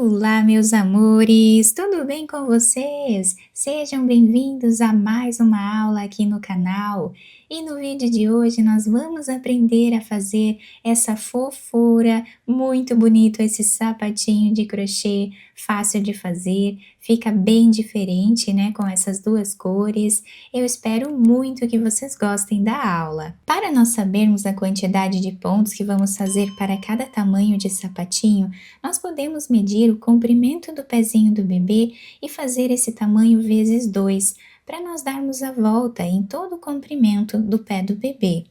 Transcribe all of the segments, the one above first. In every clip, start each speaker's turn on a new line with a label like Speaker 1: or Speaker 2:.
Speaker 1: Olá, meus amores, tudo bem com vocês? Sejam bem-vindos a mais uma aula aqui no canal. E no vídeo de hoje nós vamos aprender a fazer essa fofura, muito bonito esse sapatinho de crochê, fácil de fazer, fica bem diferente, né, com essas duas cores. Eu espero muito que vocês gostem da aula. Para nós sabermos a quantidade de pontos que vamos fazer para cada tamanho de sapatinho, nós podemos medir o comprimento do pezinho do bebê e fazer esse tamanho vezes 2, para nós darmos a volta em todo o comprimento do pé do bebê.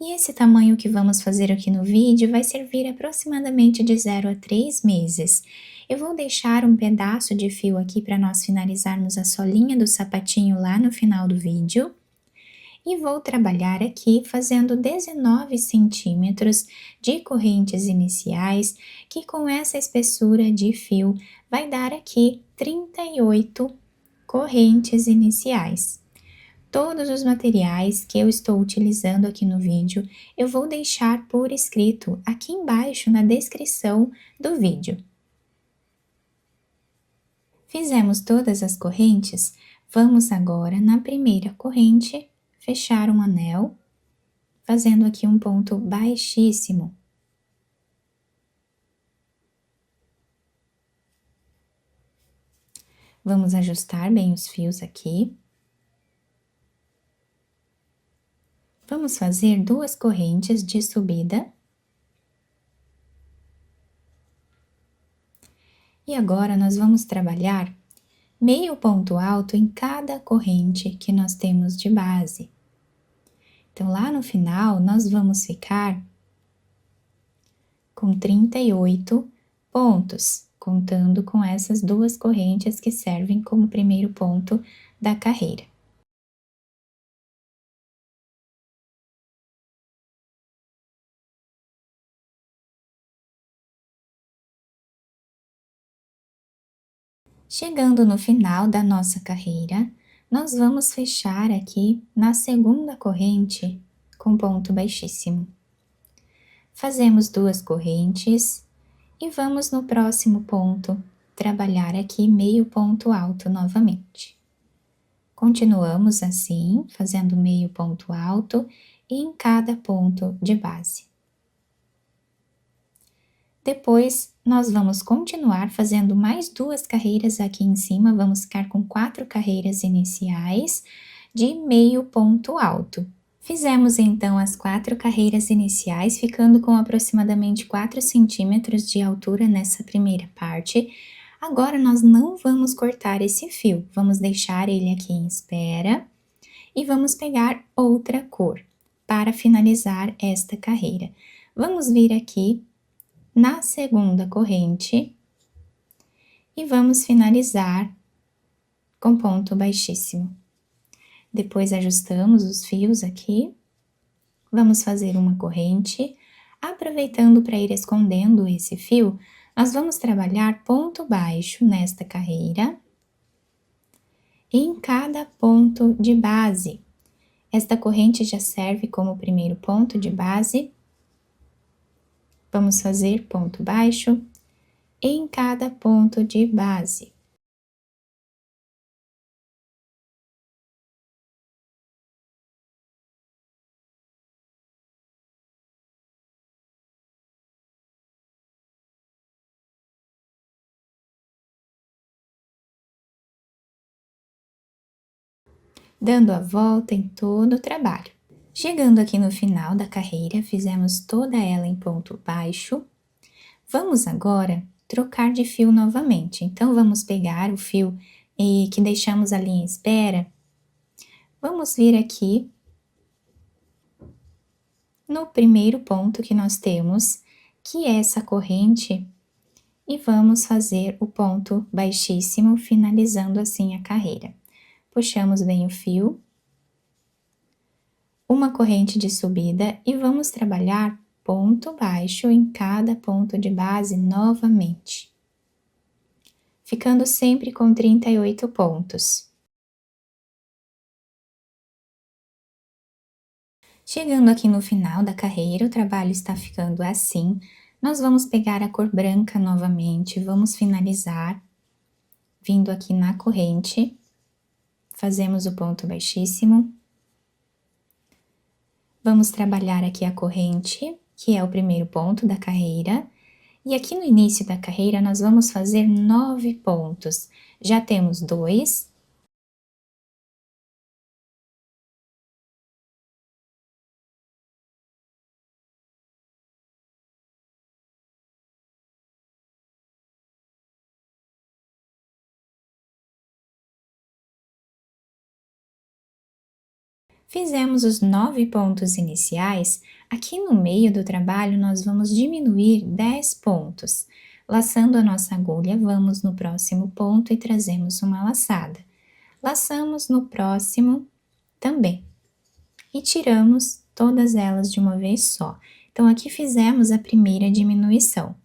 Speaker 1: E esse tamanho que vamos fazer aqui no vídeo vai servir aproximadamente de 0 a 3 meses. Eu vou deixar um pedaço de fio aqui para nós finalizarmos a solinha do sapatinho lá no final do vídeo. E vou trabalhar aqui fazendo 19 centímetros de correntes iniciais, que com essa espessura de fio vai dar aqui 38 correntes iniciais. Todos os materiais que eu estou utilizando aqui no vídeo, eu vou deixar por escrito aqui embaixo na descrição do vídeo. Fizemos todas as correntes, vamos agora na primeira corrente fechar um anel, fazendo aqui um ponto baixíssimo. Vamos ajustar bem os fios aqui. Vamos fazer 2 correntes de subida. E agora nós vamos trabalhar meio ponto alto em cada corrente que nós temos de base. Então, lá no final, nós vamos ficar com 38 pontos, contando com essas 2 correntes que servem como primeiro ponto da carreira. Chegando no final da nossa carreira, nós vamos fechar aqui na segunda corrente com ponto baixíssimo. Fazemos 2 correntes e vamos no próximo ponto trabalhar aqui meio ponto alto novamente. Continuamos assim, fazendo meio ponto alto em cada ponto de base. Depois, nós vamos continuar fazendo mais 2 carreiras aqui em cima, vamos ficar com 4 carreiras iniciais de meio ponto alto. Fizemos então as 4 carreiras iniciais, ficando com aproximadamente 4 centímetros de altura nessa primeira parte. Agora, nós não vamos cortar esse fio, vamos deixar ele aqui em espera e vamos pegar outra cor para finalizar esta carreira. Vamos vir aqui na segunda corrente e vamos finalizar com ponto baixíssimo. Depois ajustamos os fios aqui, vamos fazer uma corrente, aproveitando para ir escondendo esse fio, nós vamos trabalhar ponto baixo nesta carreira, em cada ponto de base. Esta corrente já serve como primeiro ponto de base. Vamos fazer ponto baixo em cada ponto de base. Dando a volta em todo o trabalho. Chegando aqui no final da carreira, fizemos toda ela em ponto baixo. Vamos agora trocar de fio novamente. Então, vamos pegar o fio que deixamos ali em espera. Vamos vir aqui no primeiro ponto que nós temos, que é essa corrente, e vamos fazer o ponto baixíssimo, finalizando assim a carreira. Puxamos bem o fio, uma corrente de subida e vamos trabalhar ponto baixo em cada ponto de base novamente, ficando sempre com 38 pontos. Chegando aqui no final da carreira, o trabalho está ficando assim. Nós vamos pegar a cor branca novamente, vamos finalizar, vindo aqui na corrente, fazemos o ponto baixíssimo. Vamos trabalhar aqui a corrente, que é o primeiro ponto da carreira. E aqui no início da carreira, nós vamos fazer 9 pontos. Já temos 2. Fizemos os 9 pontos iniciais, aqui no meio do trabalho nós vamos diminuir 10 pontos. Laçando a nossa agulha, vamos no próximo ponto e trazemos uma laçada. Laçamos no próximo também e tiramos todas elas de uma vez só. Então, aqui fizemos a primeira diminuição.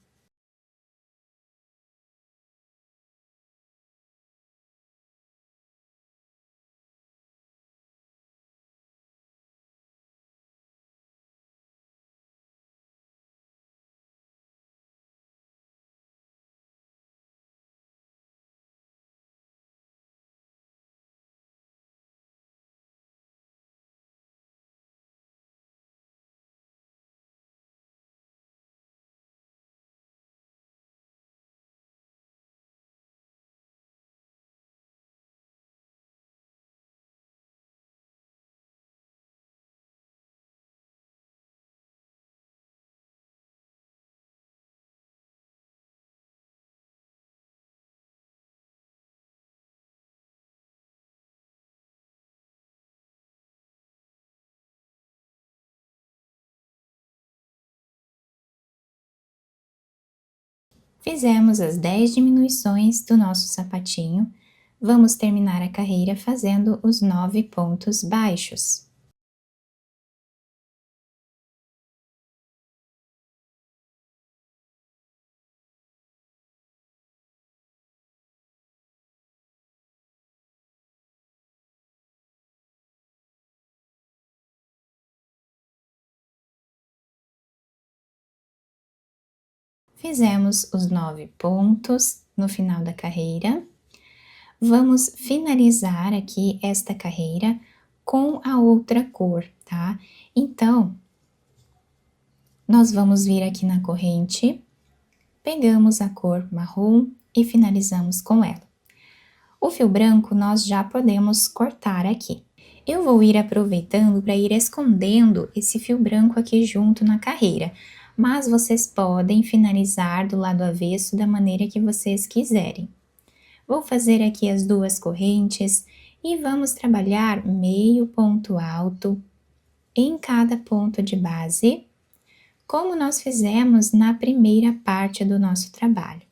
Speaker 1: Fizemos as 10 diminuições do nosso sapatinho, vamos terminar a carreira fazendo os 9 pontos baixos. Fizemos os 9 pontos no final da carreira. Vamos finalizar aqui esta carreira com a outra cor, tá? Então, nós vamos vir aqui na corrente, pegamos a cor marrom e finalizamos com ela. O fio branco nós já podemos cortar aqui. Eu vou ir aproveitando para ir escondendo esse fio branco aqui junto na carreira, mas vocês podem finalizar do lado avesso da maneira que vocês quiserem. Vou fazer aqui as 2 correntes e vamos trabalhar meio ponto alto em cada ponto de base, como nós fizemos na primeira parte do nosso trabalho.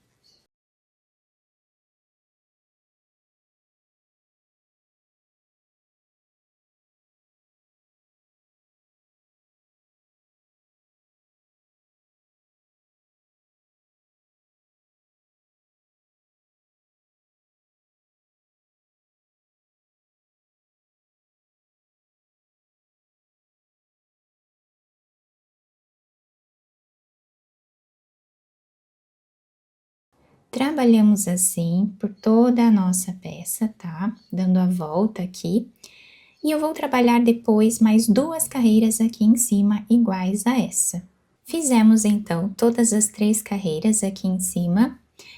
Speaker 1: Trabalhamos assim por toda a nossa peça, tá? Dando a volta aqui. E eu vou trabalhar depois mais 2 carreiras aqui em cima iguais a essa. Fizemos então todas as 3 carreiras aqui em cima.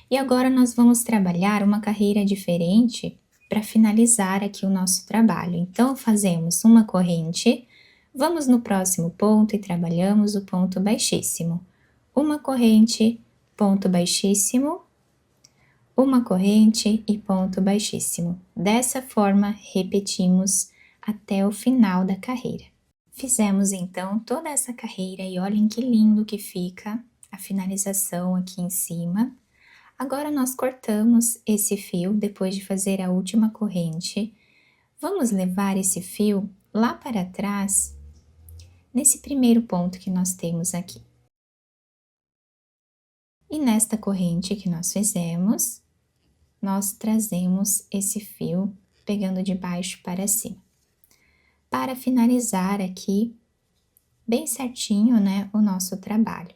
Speaker 1: E agora nós vamos trabalhar uma carreira diferente para finalizar aqui o nosso trabalho. Então, fazemos uma corrente, vamos no próximo ponto e trabalhamos o ponto baixíssimo. Uma corrente, ponto baixíssimo, uma corrente e ponto baixíssimo. Dessa forma, repetimos até o final da carreira. Fizemos então toda essa carreira e olhem que lindo que fica a finalização aqui em cima. Agora nós cortamos esse fio depois de fazer a última corrente. Vamos levar esse fio lá para trás, nesse primeiro ponto que nós temos aqui. E nesta corrente que nós fizemos, nós trazemos esse fio pegando de baixo para cima. Para finalizar aqui bem certinho, né, o nosso trabalho.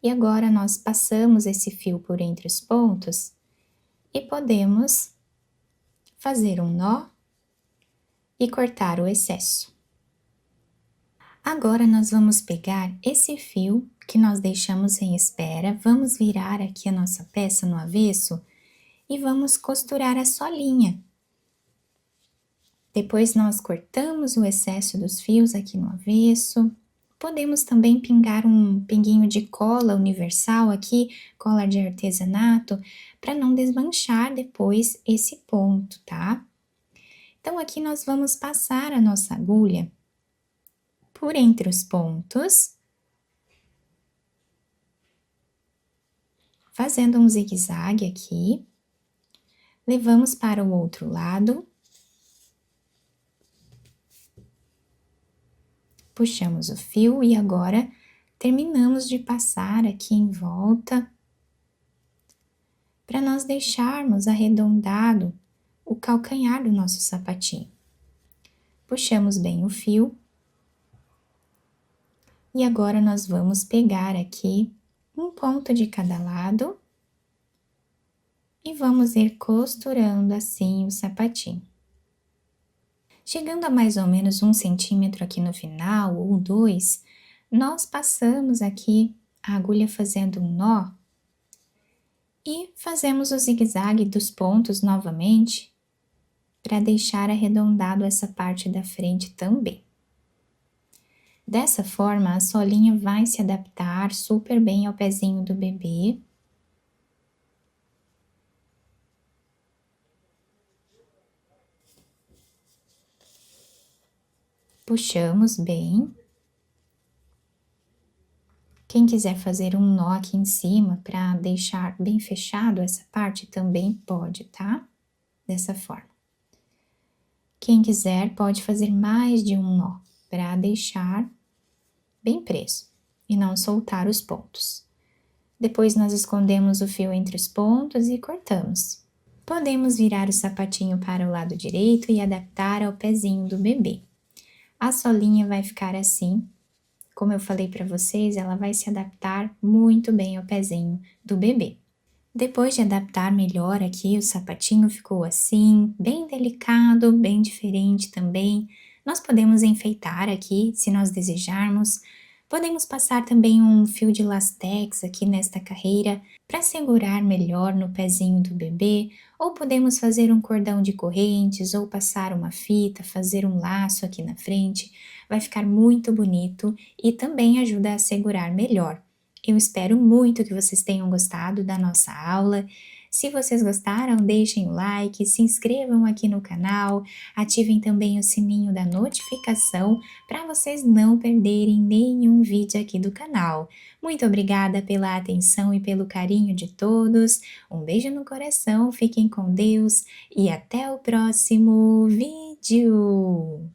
Speaker 1: E agora nós passamos esse fio por entre os pontos e podemos fazer um nó e cortar o excesso. Agora nós vamos pegar esse fio que nós deixamos em espera, vamos virar aqui a nossa peça no avesso e vamos costurar a solinha. Depois nós cortamos o excesso dos fios aqui no avesso. Podemos também pingar um pinguinho de cola universal aqui, cola de artesanato, para não desmanchar depois esse ponto, tá? Então aqui nós vamos passar a nossa agulha por entre os pontos, fazendo um zigue-zague aqui. Levamos para o outro lado. Puxamos o fio e agora terminamos de passar aqui em volta para nós deixarmos arredondado o calcanhar do nosso sapatinho. Puxamos bem o fio e agora nós vamos pegar aqui um ponto de cada lado e vamos ir costurando assim o sapatinho. Chegando a mais ou menos 1 centímetro aqui no final, ou 2, nós passamos aqui a agulha fazendo um nó e fazemos o zigue-zague dos pontos novamente para deixar arredondado essa parte da frente também. Dessa forma, a solinha vai se adaptar super bem ao pezinho do bebê. Puxamos bem. Quem quiser fazer um nó aqui em cima para deixar bem fechado essa parte também pode, tá? Dessa forma. Quem quiser pode fazer mais de um nó para deixar bem preso e não soltar os pontos. Depois nós escondemos o fio entre os pontos e cortamos. Podemos virar o sapatinho para o lado direito e adaptar ao pezinho do bebê. A solinha vai ficar assim. Como eu falei para vocês, ela vai se adaptar muito bem ao pezinho do bebê. Depois de adaptar melhor aqui, o sapatinho ficou assim, bem delicado, bem diferente também. Nós podemos enfeitar aqui, se nós desejarmos. Podemos passar também um fio de lastex aqui nesta carreira para segurar melhor no pezinho do bebê, ou podemos fazer um cordão de correntes, ou passar uma fita, fazer um laço aqui na frente. Vai ficar muito bonito e também ajuda a segurar melhor. Eu espero muito que vocês tenham gostado da nossa aula. Se vocês gostaram, deixem o like, se inscrevam aqui no canal, ativem também o sininho da notificação para vocês não perderem nenhum vídeo aqui do canal. Muito obrigada pela atenção e pelo carinho de todos. Um beijo no coração, fiquem com Deus e até o próximo vídeo!